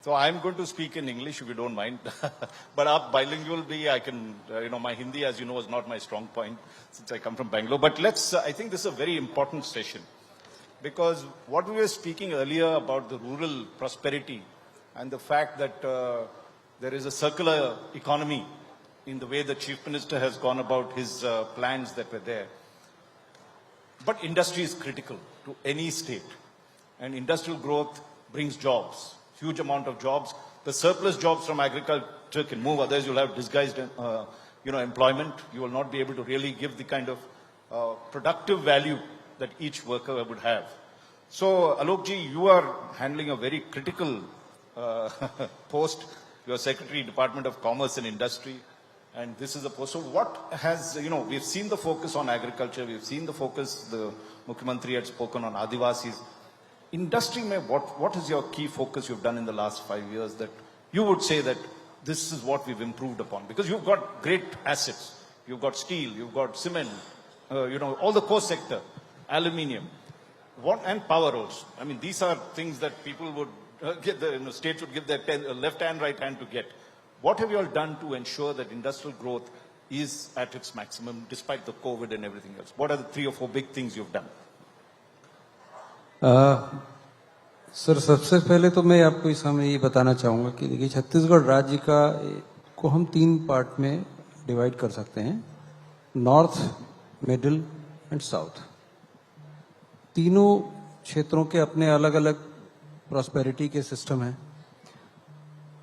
So I'm going to speak in English if you don't mind, but आप bilingual be, I can, my Hindi as you know is not my strong point since I come from Bangalore, but I think this is a very important session because what we were speaking earlier about the rural prosperity and the fact that there is a circular economy in the way the Chief Minister has gone about his plans that were there. But industry is critical to any state and industrial growth brings jobs. Huge amount of jobs. The surplus jobs from agriculture can move. Otherwise, you'll have disguised, employment. You will not be able to really give the kind of productive value that each worker would have. So, Alokji, you are handling a very critical post. You are Secretary, Department of Commerce and Industry, and this is a post. So, what has we've seen the focus on agriculture. We've seen the focus. The Mukhyamantri had spoken on Adivasis. Industry, what is your key focus you've done in the last 5 years that you would say that this is what we've improved upon? Because you've got great assets. You've got steel, you've got cement, all the core sector, aluminium, and power also. I mean, these are things that people would get, states would give their left hand, right hand to get. What have you all done to ensure that industrial growth is at its maximum despite the COVID and everything else? What are the 3 or 4 big things you've done? Sir, सबसे पहले तो मैं आपको इस समय ये बताना चाहूँगा कि देखिए छत्तीसगढ़ राज्य को हम 3 पार्ट में डिवाइड कर सकते हैं, नॉर्थ, मिडिल एंड साउथ। तीनों क्षेत्रों के अपने अलग अलग प्रॉस्पेरिटी के सिस्टम हैं।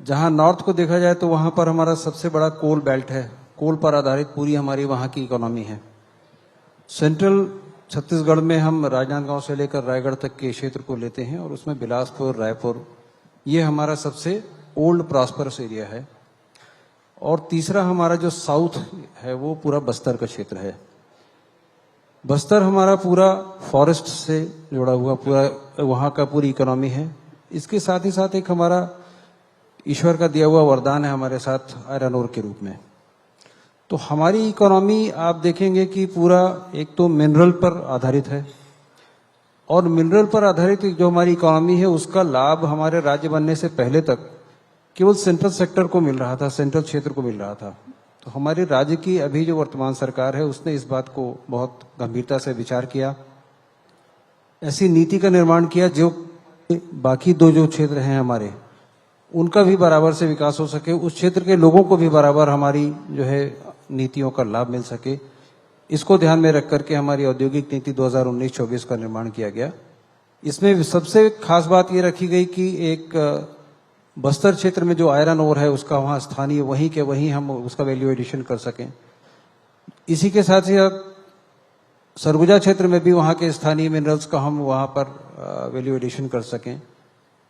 जहाँ नॉर्थ को देखा जाए तो वहाँ पर हमारा सबसे बड़ा कोल बेल्ट है, कोल पर आधारित पूरी हमारी वहाँ की इकोनॉमी है। सेंट्रल छत्तीसगढ़ में हम राजनांदगांव से लेकर रायगढ़ तक के क्षेत्र को लेते हैं और उसमें बिलासपुर, रायपुर, ये हमारा सबसे ओल्ड प्रॉस्परस एरिया है। और तीसरा हमारा जो साउथ है वो पूरा बस्तर का क्षेत्र है। बस्तर हमारा पूरा फॉरेस्ट से जुड़ा हुआ पूरा वहाँ का पूरी इकोनॉमी है। इसके साथ ही साथ एक हमारा ईश्वर का दिया हुआ वरदान है हमारे साथ आयरन ओर के रूप में। तो हमारी इकोनॉमी आप देखेंगे कि पूरा एक तो मिनरल पर आधारित है और मिनरल पर आधारित जो हमारी इकोनॉमी है उसका लाभ हमारे राज्य बनने से पहले तक केवल सेंट्रल सेक्टर को मिल रहा था, सेंट्रल क्षेत्र को मिल रहा था। तो हमारे राज्य की अभी जो वर्तमान सरकार है उसने इस बात को बहुत गंभीरता से विचार किया, ऐसी नीति का निर्माण किया जो बाकी 2 जो क्षेत्र हैं हमारे उनका भी बराबर से विकास हो सके, उस क्षेत्र के लोगों को भी बराबर हमारी जो है नीतियों का लाभ मिल सके। इसको ध्यान में रख करके हमारी औद्योगिक नीति 2019-24 का निर्माण किया गया। इसमें सबसे खास बात ये रखी गई कि एक बस्तर क्षेत्र में जो आयरन ओर है उसका वहाँ स्थानीय वहीं के वहीं हम उसका वैल्यू एडिशन कर सकें। इसी के साथ ही सरगुजा क्षेत्र में भी वहाँ के स्थानीय मिनरल्स का हम वहाँ पर वैल्यू एडिशन कर सकें,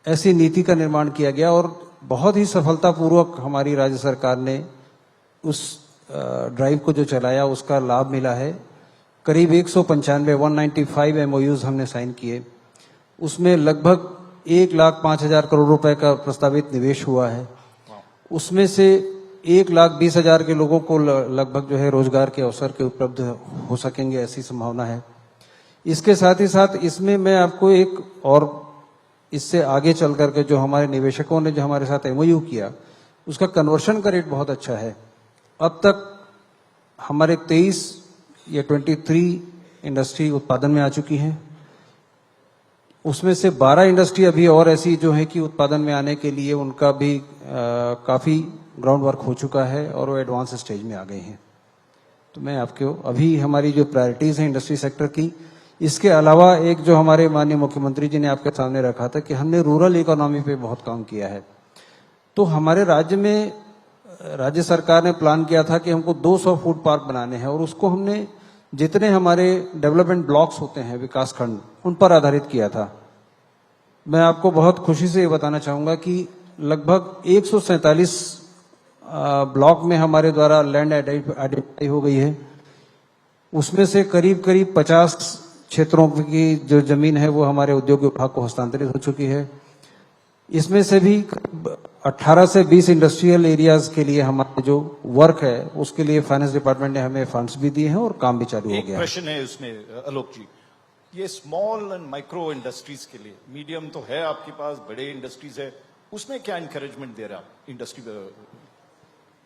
ऐसी नीति का निर्माण किया गया। और बहुत ही सफलतापूर्वक हमारी राज्य सरकार ने उस ड्राइव को जो चलाया उसका लाभ मिला है। करीब 195 MOUs हमने साइन किए, उसमें लगभग 1,05,000 करोड़ रुपए का प्रस्तावित निवेश हुआ है। उसमें से 1,20,000 के लोगों को लगभग जो है रोजगार के अवसर के उपलब्ध हो सकेंगे, ऐसी संभावना है। इसके साथ ही साथ इसमें मैं आपको एक और इससे आगे चल करके जो हमारे निवेशकों ने जो हमारे साथ MOU किया उसका कन्वर्शन का रेट बहुत अच्छा है। अब तक हमारे 23 या 23 इंडस्ट्री उत्पादन में आ चुकी हैं, उसमें से 12 इंडस्ट्री अभी और ऐसी जो है कि उत्पादन में आने के लिए उनका भी काफ़ी ग्राउंड वर्क हो चुका है और वो एडवांस स्टेज में आ गए हैं। तो मैं आपको अभी हमारी जो प्रायोरिटीज़ हैं इंडस्ट्री सेक्टर की, इसके अलावा एक जो हमारे माननीय मुख्यमंत्री जी ने आपके सामने रखा था कि हमने रूरल इकोनॉमी पे बहुत काम किया है। तो हमारे राज्य में राज्य सरकार ने प्लान किया था कि हमको 200 फूड पार्क बनाने हैं और उसको हमने जितने हमारे डेवलपमेंट ब्लॉक्स होते हैं विकास खंड उन पर आधारित किया था। मैं आपको बहुत खुशी से ये बताना चाहूँगा कि लगभग 147 ब्लॉक में हमारे द्वारा लैंड आइडेंटिफाई हो गई है। उसमें से करीब 50 क्षेत्रों की जो जमीन है वो हमारे उद्योग विभाग को हस्तांतरित हो चुकी है। इसमें से भी 18 से 20 इंडस्ट्रियल एरियाज के लिए हमारा जो वर्क है उसके लिए फाइनेंस डिपार्टमेंट ने हमें फंड्स भी दिए हैं और काम भी चालू हो गया है। एक प्रश्न है उसमें आलोक जी, ये स्मॉल एंड माइक्रो इंडस्ट्रीज के लिए, मीडियम तो है आपके पास, बड़े इंडस्ट्रीज है, उसमें क्या encouragement दे रहा इंडस्ट्री?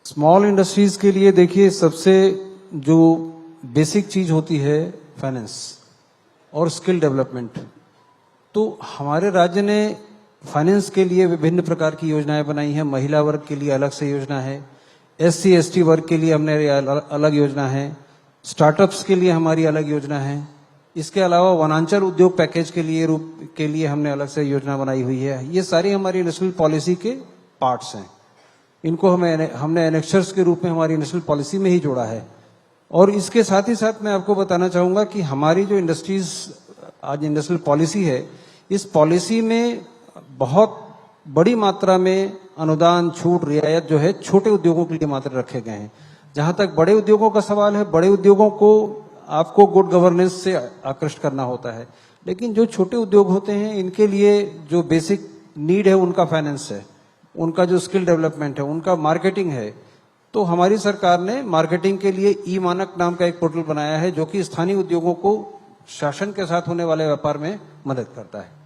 स्मॉल इंडस्ट्रीज के लिए देखिए, सबसे जो बेसिक चीज होती है फाइनेंस और स्किल डेवलपमेंट। तो हमारे राज्य ने फाइनेंस के लिए विभिन्न प्रकार की योजनाएं बनाई हैं। महिला वर्ग के लिए अलग से योजना है, SC ST वर्ग के लिए हमने अलग योजना है, स्टार्टअप्स के लिए हमारी अलग योजना है। इसके अलावा वनांचल उद्योग पैकेज के लिए हमने अलग से योजना बनाई हुई है। ये सारी हमारी नेशनल पॉलिसी के पार्ट्स हैं। इनको हमने एनेक्सर्स के रूप में हमारी नेशनल पॉलिसी में ही जोड़ा है। और इसके साथ ही साथ मैं आपको बताना चाहूंगा कि हमारी जो इंडस्ट्रीज आज नेशनल पॉलिसी है, इस पॉलिसी में बहुत बड़ी मात्रा में अनुदान, छूट, रियायत जो है छोटे उद्योगों के लिए मात्र रखे गए हैं। जहां तक बड़े उद्योगों का सवाल है, बड़े उद्योगों को आपको गुड गवर्नेंस से आकृष्ट करना होता है, लेकिन जो छोटे उद्योग होते हैं इनके लिए जो बेसिक नीड है उनका फाइनेंस है, उनका जो स्किल डेवलपमेंट है, उनका मार्केटिंग है। तो हमारी सरकार ने मार्केटिंग के लिए ई मानक नाम का एक पोर्टल बनाया है जो कि स्थानीय उद्योगों को शासन के साथ होने वाले व्यापार में मदद करता है।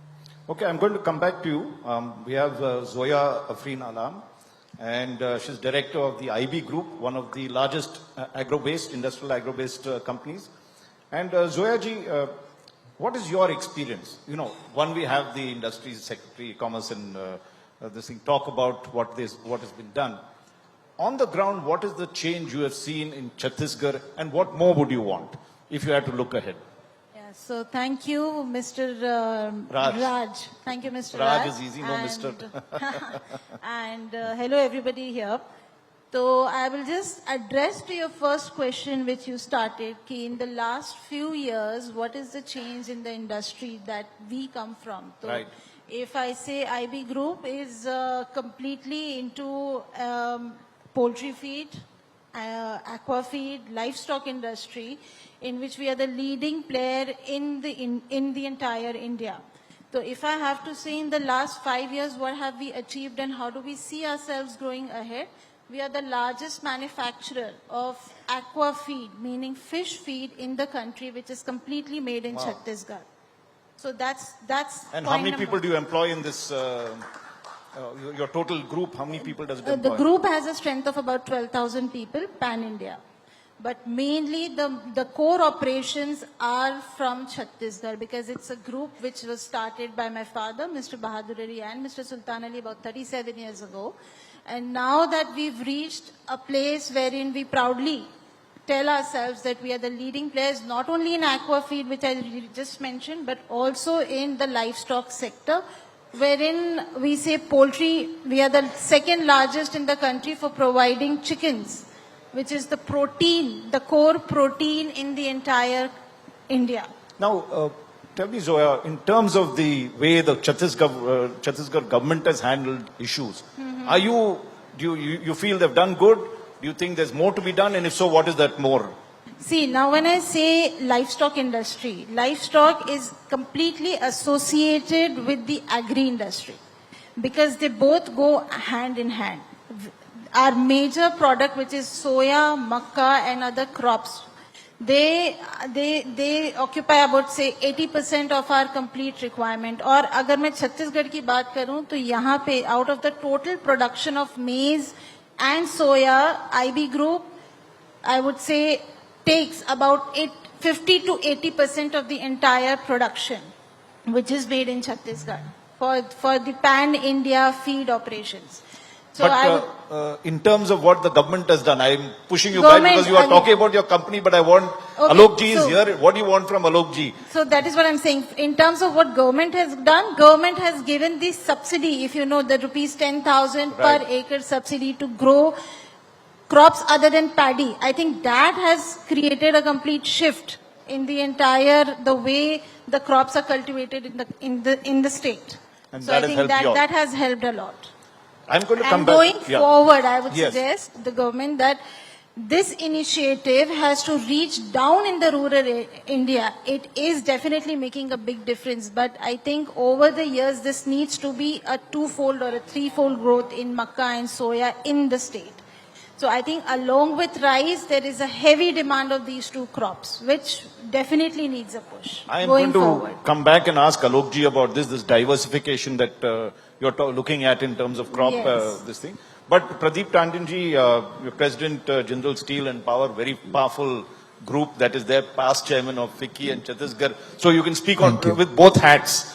Okay, I'm going to come back to you. We have Zoya Afreen Alam, and she's director of the IB Group, one of the largest industrial agro-based companies. And Zoya ji, what is your experience? You know, one, we have the industry secretary, commerce and this thing, talk about what has been done. On the ground, what is the change you have seen in Chhattisgarh, and what more would you want if you had to look ahead? So thank you, Mr. Raj. Thank you, Mr. Raj Raj. is easy, no Mr. And hello, everybody here. So I will just address to your first question, which you started, ki in the last few years, what is the change in the industry that we come from? So right. If I say IB Group is completely into poultry feed, aqua feed, livestock industry, in which we are the leading player in the entire India. So if I have to say in the last 5 years, what have we achieved and how do we see ourselves growing ahead? We are the largest manufacturer of aqua feed, meaning fish feed in the country, which is completely made in Chhattisgarh. So that's. And how many people do you employ in this? Your total group, how many people does it employ? The group has a strength of about 12,000 people, pan-India. But mainly the core operations are from Chhattisgarh, because it's a group which was started by my father, Mr. Bahadur Ali, and Mr. Sultan Ali about 37 years ago. And now that we've reached a place wherein we proudly tell ourselves that we are the leading players, not only in aqua feed, which I just mentioned, but also in the livestock sector, wherein we say poultry, we are the second largest in the country for providing chickens, which is the protein, the core protein in the entire India. Now, tell me, Zoya, in terms of the way the Chhattisgarh government has handled issues, do you feel they've done good? Do you think there's more to be done? And if so, what is that more? See, now when I say livestock industry, livestock is completely associated with the agri-industry because they both go hand in hand. Our major product, which is soya, makka and other crops, they occupy about say 80% of our complete requirement. और अगर मैं छत्तीसगढ़ की बात करूं तो यहाँ पे out of the total production of maize and soya, IB Group, I would say, takes about 50 to 80% of the entire production, which is made in Chhattisgarh for the pan-India feed operations. So but in terms of what the government has done, I'm pushing you back because you are talking about your company, but I want, Alok ji is here. What do you want from Alok ji? So that is what I'm saying. In terms of what government has done, government has given the subsidy, if you know, the rupees 10,000 per acre subsidy to grow crops other than paddy. I think that has created a complete shift in the entire, the way the crops are cultivated in the state. And so that I think has helped that has helped a lot. I'm going to come and back. Going forward, I would Yes. suggest the government that this initiative has to reach down in the rural India. It is definitely making a big difference, but I think over the years this needs to be a twofold or a threefold growth in makkah and soya in the state. So I think along with rice, there is a heavy demand of these two crops, which definitely needs a push. I am going going to forward. come back and ask Alok ji about this diversification that you're looking at in terms of crop Yes. this thing. But Pradeep Tandonji, your President Jindal Steel and Power, very powerful group that is there, past chairman of FICCI and Chhattisgarh. So you can speak on with both hats.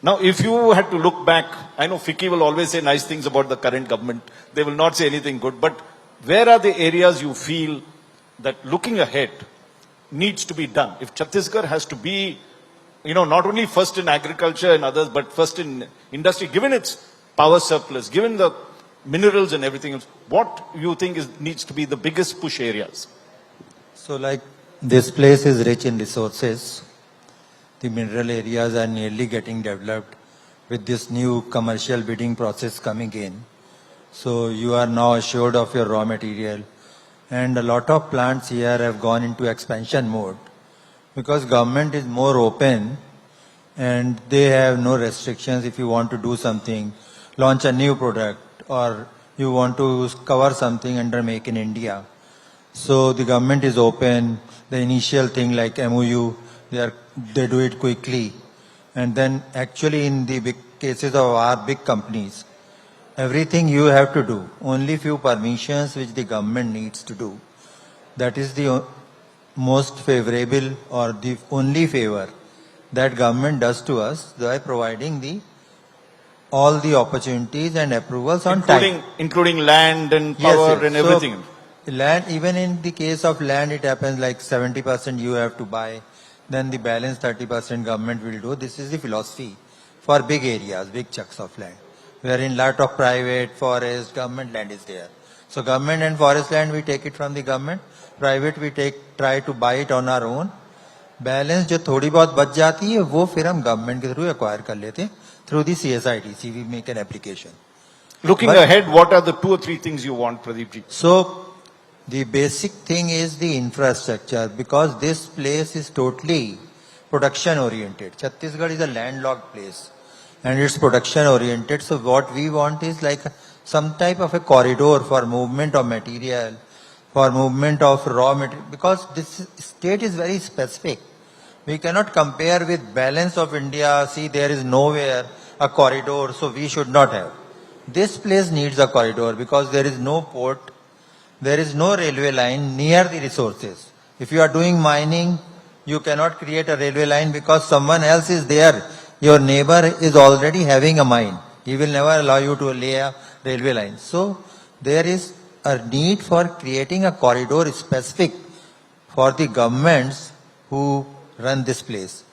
Now, if you had to look back, I know FICCI will always say nice things about the current government. They will not say anything good. But where are the areas you feel that looking ahead needs to be done? If Chhattisgarh has to be, not only first in agriculture and others, but first in industry, given its power surplus, given the minerals and everything else, what you think needs to be the biggest push areas? So like this place is rich in resources. The mineral areas are nearly getting developed with this new commercial bidding process coming in. So you are now assured of your raw material. And a lot of plants here have gone into expansion mode because government is more open and they have no restrictions. If you want to do something, launch a new product, or you want to cover something under Make in India. So the government is open. The initial thing like MOU, they do it quickly. And then actually in the big cases of our big companies, everything you have to do, only few permissions which the government needs to do. That is the most favorable or the only favor that government does to us by providing all the opportunities and approvals on time. Including land and power Yes. and everything. So, land, even in the case of land, it happens like 70% you have to buy, then the balance 30% government will do. This is the philosophy for big areas, big chunks of land, wherein lot of private, forest, government land is there. So government and forest land, we take it from the government. Private, we try to buy it on our own. Balance जो थोड़ी बहुत बच जाती है वो फिर हम government के थ्रू एक्वायर कर लेते हैं through the CSITC. We make an application. Looking ahead, what are the 2 or 3 things you want, Pradeep ji? So the basic thing is the infrastructure, because this place is totally production oriented. Chhattisgarh is a landlocked place and it's production oriented. So what we want is like some type of a corridor for movement of material, for movement of raw material, because this state is very specific. We cannot compare with balance of India. See, there is nowhere a corridor, so we should not have. This place needs a corridor because there is no port, there is no railway line near the resources. If you are doing mining, you cannot create a railway line because someone else is there. Your neighbor is already having a mine. He will never allow you to lay a railway line. So there is a need for creating a corridor specific for the governments who run this place.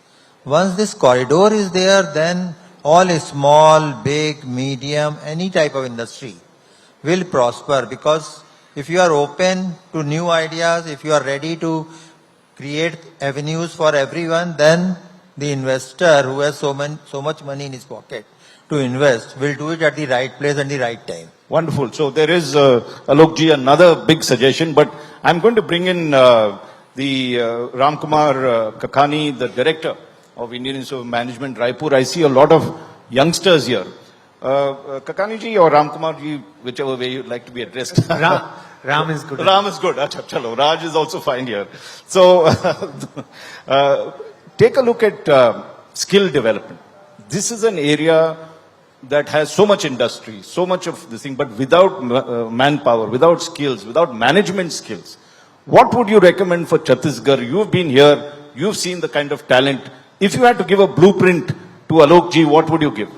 Once this corridor is there, then all small, big, medium, any type of industry will prosper, because if you are open to new ideas, if you are ready to create avenues for everyone, then the investor who has so much money in his pocket to invest will do it at the right place and the right time. Wonderful. So there is, Alok ji, another big suggestion, but I'm going to bring in the Ramkumar Kakhani, the director of Indian Institute of Management, Raipur. I see a lot of youngsters here. Kakhani ji or Ramkumar ji, whichever way you'd like to be addressed. Ram is good. Ram is good. Achha, chalo. Raj is also fine here. So take a look at skill development. This is an area that has so much industry, so much of this thing, but without manpower, without skills, without management skills. What would you recommend for Chhattisgarh? You've been here, you've seen the kind of talent. If you had to give a blueprint to Alok ji, what would you give?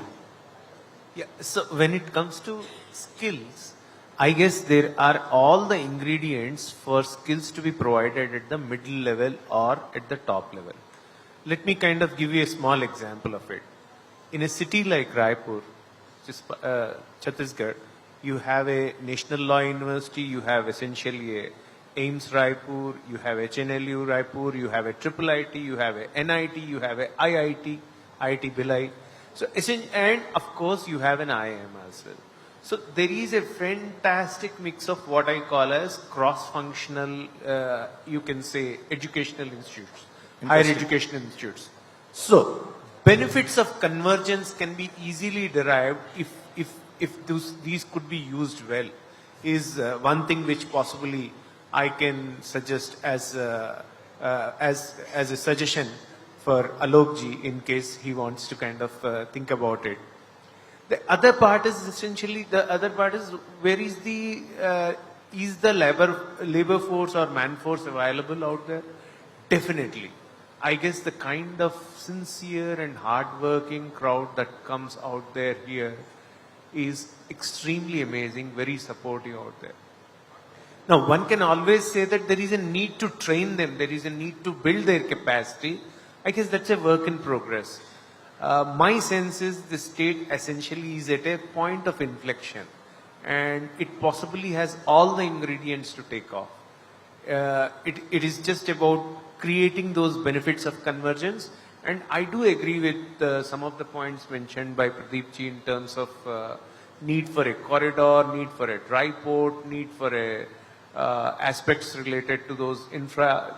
Yeah, so when it comes to skills, I guess there are all the ingredients for skills to be provided at the middle level or at the top level. Let me kind of give you a small example of it. In a city like Raipur, Chhattisgarh, you have a National Law University, you have essentially a AIMS Raipur, you have HNLU Raipur, you have a IIIT, you have a NIT, you have a IIT, IIT Bhilai. So, and of course you have an IIM as well. So there is a fantastic mix of what I call as cross-functional, you can say, educational institutes, higher educational institutes. So benefits of convergence can be easily derived if these could be used well, is one thing which possibly I can suggest as a suggestion for Alok ji in case he wants to kind of think about it. The other part is essentially, the other part is where is the labor force or man force available out there? Definitely. I guess the kind of sincere and hardworking crowd that comes out there here is extremely amazing, very supportive out there. Now, one can always say that there is a need to train them, there is a need to build their capacity. I guess that's a work in progress. My sense is the state essentially is at a point of inflection, and it possibly has all the ingredients to take off. It is just about creating those benefits of convergence, and I do agree with some of the points mentioned by Pradeep ji in terms of need for a corridor, need for a dry port, need for aspects related to those infra.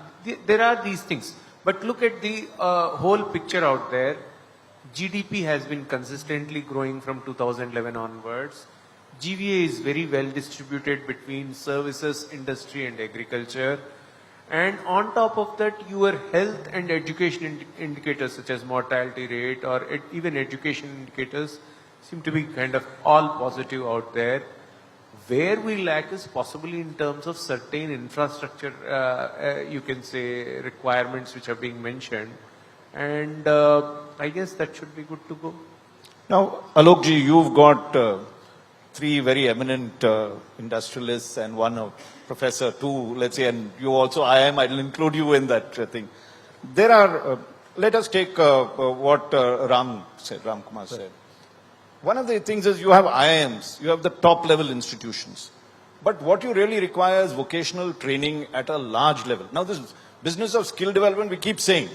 There are these things, but look at the whole picture out there. GDP has been consistently growing from 2011 onwards. GVA is very well distributed between services, industry and agriculture. And on top of that, your health and education indicators such as mortality rate or even education indicators seem to be kind of all positive out there. Where we lack is possibly in terms of certain infrastructure, you can say, requirements which are being mentioned. And I guess that should be good to go. Now, Alok ji, you've got three very eminent industrialists and one professor, two, let's say, and you also, I'll include you in that thing. There are, let us take what Ram Kumar said. One of the things is you have IIMs, you have the top level institutions. But what you really require is vocational training at a large level. Now, this business of skill development, we keep saying,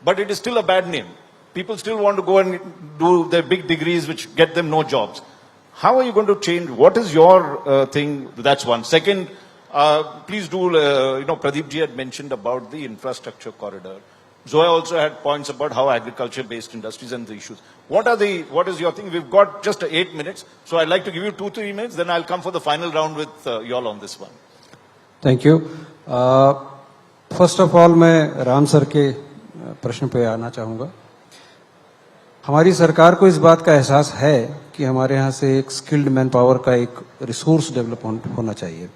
but it is still a bad name. People still want to go and do their big degrees which get them no jobs. How are you going to change? What is your thing? That's one. Second, please do, Pradeep ji had mentioned about the infrastructure corridor. Zoya also had points about how agriculture-based industries and the issues. What is your thing? We've got just 8 minutes, so I'd like to give you 2-3 minutes, then I'll come for the final round with you all on this one. Thank you. First of all, मैं Ram sir के प्रश्न पे आना चाहूँगा. हमारी सरकार को इस बात का एहसास है कि हमारे यहाँ से एक स्किल्ड मैन पावर का एक रिसोर्स डेवलपमेंट होना चाहिए.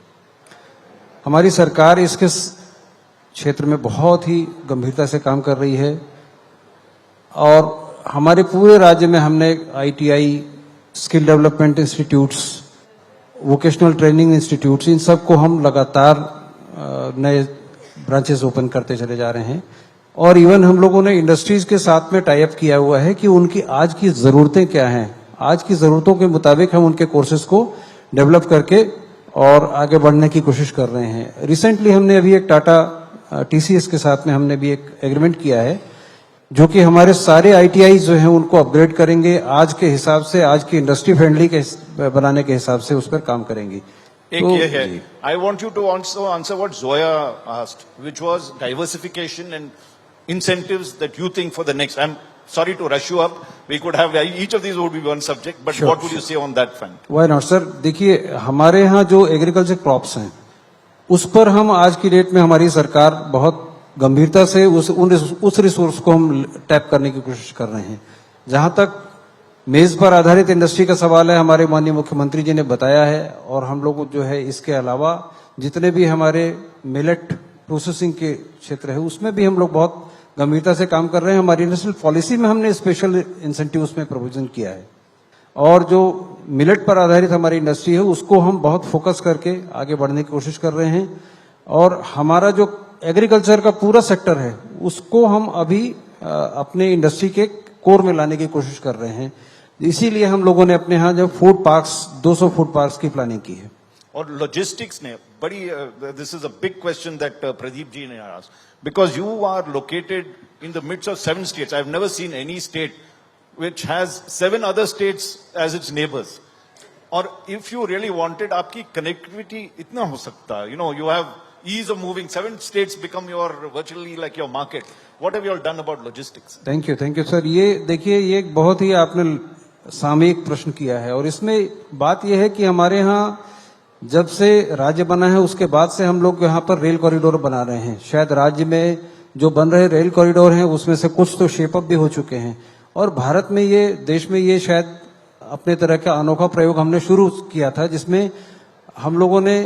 हमारी सरकार इसके क्षेत्र में बहुत ही गंभीरता से काम कर रही है और हमारे पूरे राज्य में हमने ITI, skill development institutes, vocational training institutes, इन सब को हम लगातार नए ब्रांचेस ओपन करते चले जा रहे हैं. और इवन हम लोगों ने इंडस्ट्रीज के साथ में टाई अप किया हुआ है कि उनकी आज की जरूरतें क्या हैं, आज की जरूरतों के मुताबिक हम उनके कोर्सेज को डेवलप करके और आगे बढ़ने की कोशिश कर रहे हैं. रिसेंटली हमने अभी एक टाटा TCS के साथ में हमने भी एक एग्रीमेंट किया है जो कि हमारे सारे ITI जो हैं उनको अपग्रेड करेंगे, आज के हिसाब से, आज की इंडस्ट्री फ्रेंडली के बनाने के हिसाब से उस पर काम करेंगी. एक ये है, I want you to also answer what Zoya asked, which was diversification and incentives that you think for the next. I'm sorry to rush you up. We could have each of these would be one subject, but what would you say on that front? Why not, sir? देखिए, हमारे यहाँ जो agriculture crops हैं, उस पर हम आज की डेट में हमारी सरकार बहुत गंभीरता से उस रिसोर्स को हम टैप करने की कोशिश कर रहे हैं. जहां तक मेज पर आधारित इंडस्ट्री का सवाल है, हमारे माननीय मुख्यमंत्री जी ने बताया है, और हम लोग जो है इसके अलावा जितने भी हमारे मिलेट प्रोसेसिंग के क्षेत्र है उसमें भी हम लोग बहुत गंभीरता से काम कर रहे हैं. हमारी इंडस्ट्रियल पॉलिसी में हमने स्पेशल इंसेंटिव उसमें प्रोविजन किया है और जो मिलेट पर आधारित हमारी इंडस्ट्री है उसको हम बहुत फोकस करके आगे बढ़ने की कोशिश कर रहे हैं. और हमारा जो एग्रीकल्चर का पूरा सेक्टर है उसको हम अभी अपने इंडस्ट्री के कोर में लाने की कोशिश कर रहे हैं. इसीलिए हम लोगों ने अपने यहाँ जो फूड पार्क्स, 200 फूड पार्क्स की प्लानिंग की है. और लॉजिस्टिक्स ने बड़ी, this is a big question that Pradeep ji ने asked, because you are located in the midst of 7 states. I have never seen any state which has 7 other states as its neighbors. Or if you really wanted, आपकी connectivity इतना हो सकता है. You have ease of moving. 7 states become your virtually like your market. What have you all done about logistics? Thank you, sir. ये देखिए, ये एक बहुत ही आपने सामयिक प्रश्न किया है और इसमें बात यह है कि हमारे यहाँ जब से राज्य बना है उसके बाद से हम लोग यहाँ पर रेल कॉरिडोर बना रहे हैं. शायद राज्य में जो बन रहे रेल कॉरिडोर हैं उसमें से कुछ तो शेप अप भी हो चुके हैं और भारत में ये, देश में ये शायद अपने तरह का अनोखा प्रयोग हमने शुरू किया था, जिसमें हम लोगों ने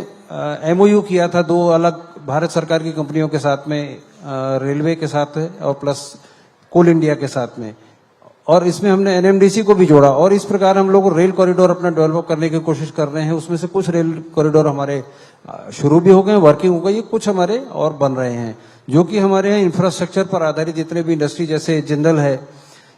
एमओयू किया था 2 अलग भारत सरकार की कंपनियों के साथ में, रेलवे के साथ और प्लस कोल इंडिया के साथ में, और इसमें हमने एनएमडीसी को भी जोड़ा। और इस प्रकार हम लोग रेल कॉरिडोर अपना डेवलप करने की कोशिश कर रहे हैं। उसमें से कुछ रेल कॉरिडोर हमारे शुरू भी हो गए, वर्किंग हो गई, कुछ हमारे और बन रहे हैं, जो कि हमारे यहाँ इंफ्रास्ट्रक्चर पर आधारित जितने भी इंडस्ट्री जैसे जिंदल है,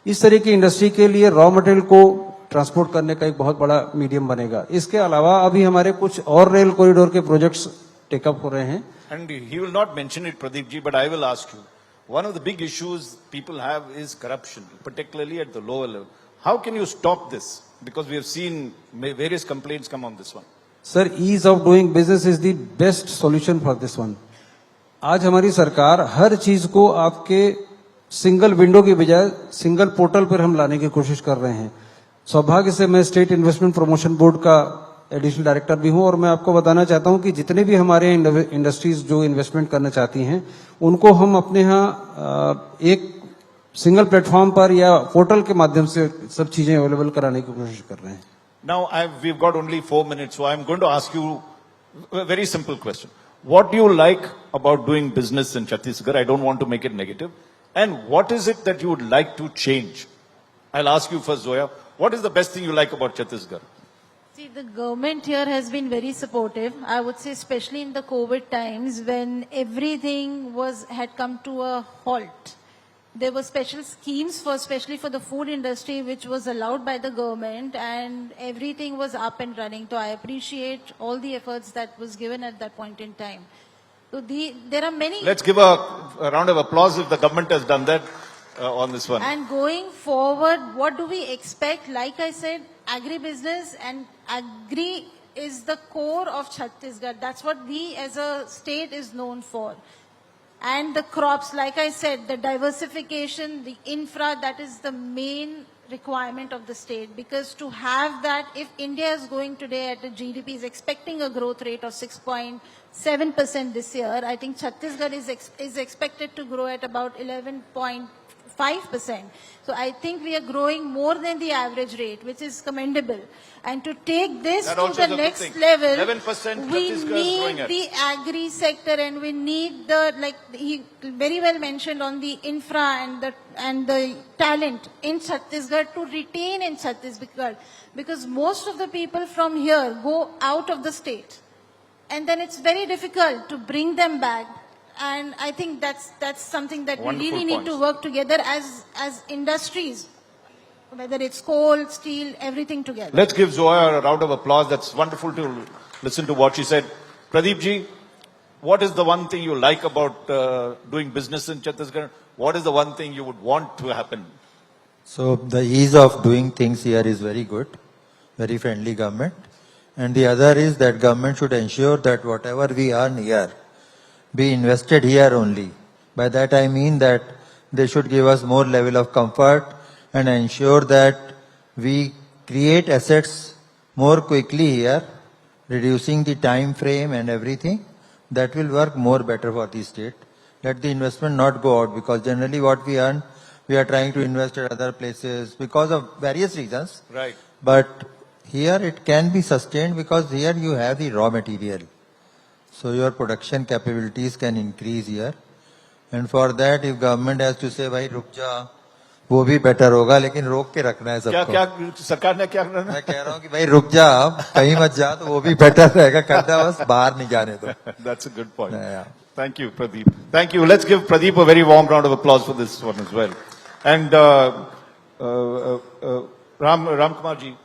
इस तरह की इंडस्ट्री के लिए रॉ मटेरियल को ट्रांसपोर्ट करने का एक बहुत बड़ा मीडियम बनेगा। इसके अलावा अभी हमारे कुछ और रेल कॉरिडोर के प्रोजेक्ट्स टेकअप हो रहे हैं। And he will not mention it, Pradeep ji, but I will ask you. One of the big issues people have is corruption, particularly at the lower level. How can you stop this? Because we have seen various complaints come on this one. Sir, ease of doing business is the best solution for this one. आज हमारी सरकार हर चीज को आपके single window की बजाय single portal पर हम लाने की कोशिश कर रहे हैं। सौभाग्य से मैं स्टेट इन्वेस्टमेंट प्रमोशन बोर्ड का एडिशनल डायरेक्टर भी हूं, और मैं आपको बताना चाहता हूं कि जितने भी हमारे इंडस्ट्रीज जो इन्वेस्टमेंट करना चाहती हैं, उनको हम अपने यहाँ एक सिंगल प्लेटफॉर्म पर या पोर्टल के माध्यम से सब चीजें अवेलेबल कराने की कोशिश कर रहे हैं। Now, we've got only 4 minutes, so I'm going to ask you a very simple question. What do you like about doing business in Chhattisgarh? I don't want to make it negative. And what is it that you would like to change? I'll ask you first, Zoya. What is the best thing you like about Chhattisgarh? See, the government here has been very supportive. I would say, especially in the COVID times when everything had come to a halt. There were special schemes especially for the food industry, which was allowed by the government, and everything was up and running. So I appreciate all the efforts that was given at that point in time. So there are many. Let's give a round of applause if the government has done that on this one. And going forward, what do we expect? Like I said, agribusiness and agri is the core of Chhattisgarh. That's what we as a state is known for. And the crops, like I said, the diversification, the infra, that is the main requirement of the state. Because to have that, if India is going today at a GDP, is expecting a growth rate of 6.7% this year, I think Chhattisgarh is expected to grow at about 11.5%. So I think we are growing more than the average rate, which is commendable. And to take this That to also the is a good next thing. level, 11% we Chhattisgarh is growing need at. the agri sector, and we need the, like he very well mentioned, on the infra and the talent in Chhattisgarh to retain in Chhattisgarh, because most of the people from here go out of the state, and then it's very difficult to bring them back. And I think that's something that Wonderful we really need to points. work together as industries, whether it's coal, steel, everything together. Let's give Zoya a round of applause. That's wonderful to listen to what she said. Pradeep ji, what is the one thing you like about doing business in Chhattisgarh? What is the one thing you would want to happen? So the ease of doing things here is very good, very friendly government. And the other is that government should ensure that whatever we earn here be invested here only. By that I mean that they should give us more level of comfort and ensure that we create assets more quickly here, reducing the time frame and everything. That will work more better for the state. Let the investment not go out, because generally what we earn, we are trying to invest at other places because of various reasons. Right. But here it can be sustained because here you have the raw material. So your production capabilities can increase here. And for that, if government has to say, भाई रुक जा, वो भी better होगा, लेकिन रोक के रखना है सबको। क्या सरकार ने क्या करना है? मैं कह रहा हूँ कि भाई रुक जा, कहीं मत जा, तो वो भी better रहेगा, करना बस बाहर नहीं जाने दो। That's a good point. Yeah. Thank you, Pradeep. Thank you. Let's give Pradeep a very warm round of applause for this one as well. And Ram Kumar ji,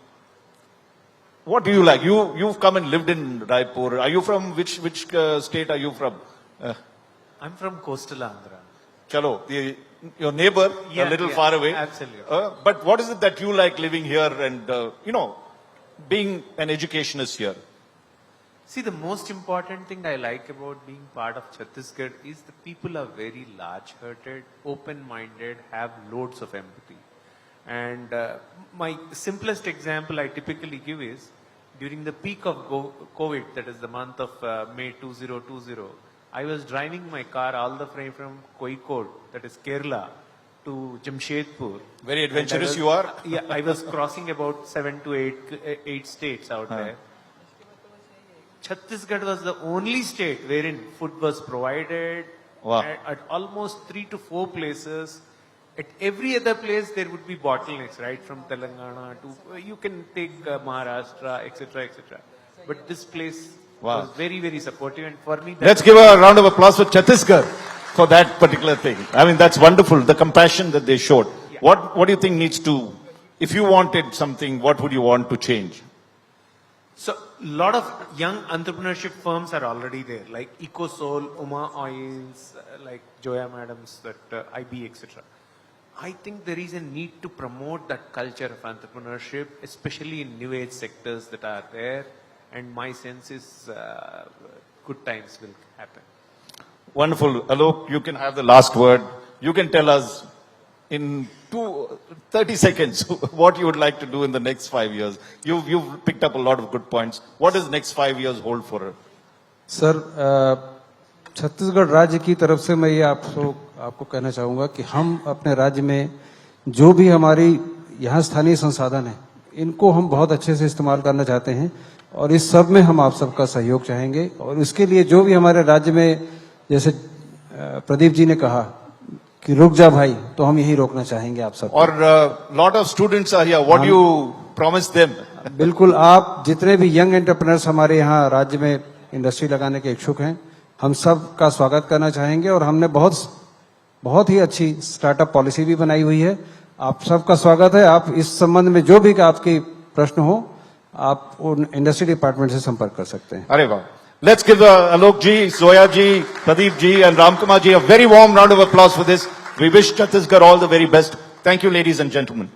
what do you like? You've come and lived in Raipur. Are you from which state are you from? I'm from coastal Andhra. Chalo, your neighbor, a little far away. Absolutely. But what is it that you like living here and being an educationist here? See, the most important thing I like about being part of Chhattisgarh is the people are very large-hearted, open-minded, have loads of empathy. And my simplest example I typically give is, during the peak of COVID, that is the month of May 2020, I was driving my car all the way from Kozhikode, that is Kerala, to Jamshedpur. Very And I adventurous was- you are. Yeah, I was crossing about 7 to 8 states out there. Chhattisgarh was the only state wherein food was provided Wow. at almost 3 to 4 places. At every other place, there would be bottlenecks, right? From Telangana to, you can take Maharashtra, etc., etc. But this place Wow. was very, very supportive. And for me, Let's give a round of applause for Chhattisgarh for that particular thing. I mean, that's wonderful. The compassion that they showed. What do you think needs to, if you wanted something, what would you want to change? So, a lot of young entrepreneurship firms are already there, like EcoSol, Uma Oils, like Joya Madams, that IB, etc. I think there is a need to promote that culture of entrepreneurship, especially in new age sectors that are there. And my sense is good times will happen. Wonderful. Alok, you can have the last word. You can tell us in 30 seconds what you would like to do in the next 5 years. You've picked up a lot of good points. What does next 5 years hold for her? Sir Chhattisgarh राज्य की तरफ से मैं ये आपको कहना चाहूँगा कि हम अपने राज्य में जो भी हमारी यहाँ स्थानीय संसाधन है इनको हम बहुत अच्छे से इस्तेमाल करना चाहते हैं और इस सब में हम आप सबका सहयोग चाहेंगे और इसके लिए जो भी हमारे राज्य में जैसे प्रदीप जी ने कहा कि रुक जा भाई तो हम यही रोकना चाहेंगे आप सब और lot of students are here. What do you promise them? बिल्कुल आप जितने भी यंग एंटरप्रेन्योर्स हमारे यहाँ राज्य में इंडस्ट्री लगाने के इच्छुक हैं हम सब का स्वागत करना चाहेंगे और हमने बहुत ही अच्छी स्टार्टअप पॉलिसी भी बनाई हुई है आप सबका स्वागत है आप इस संबंध में जो भी आपके प्रश्न हो आप उन इंडस्ट्री डिपार्टमेंट से संपर्क कर सकते हैं अरे वाह. Let's give Alok ji, Zoya ji, Pradeep ji and Ramkumar ji a very warm round of applause for this. We wish Chhattisgarh all the very best. Thank you, ladies and gentlemen.